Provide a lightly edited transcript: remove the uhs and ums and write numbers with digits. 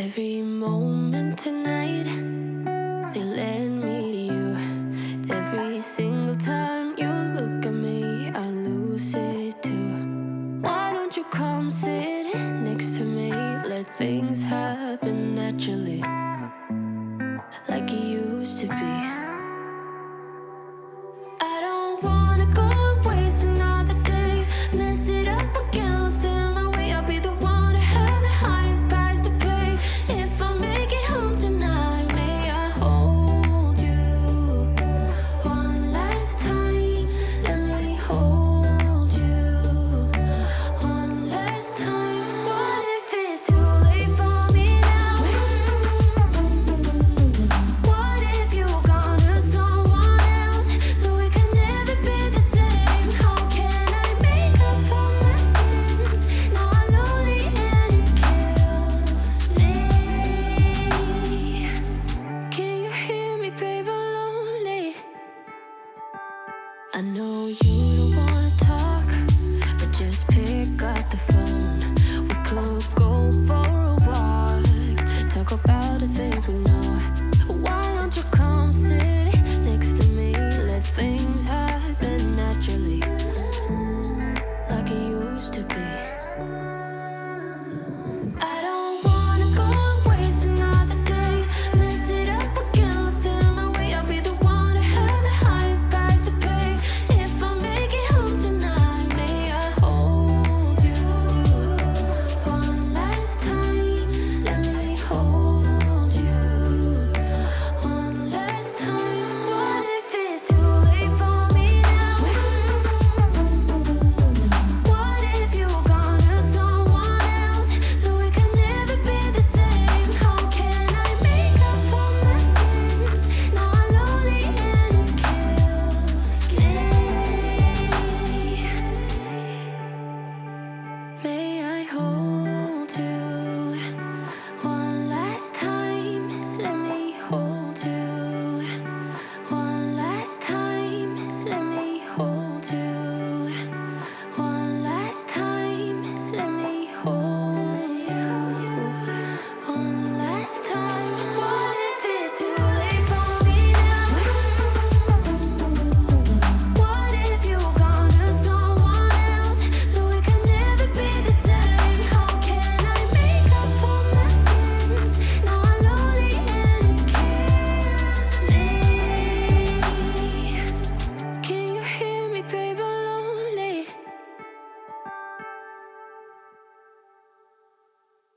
Every moment tonight, they led me to you. Every single time you look at me, I lose it too. Why don't you come sit next to me? Let things happen naturally, like it used to be.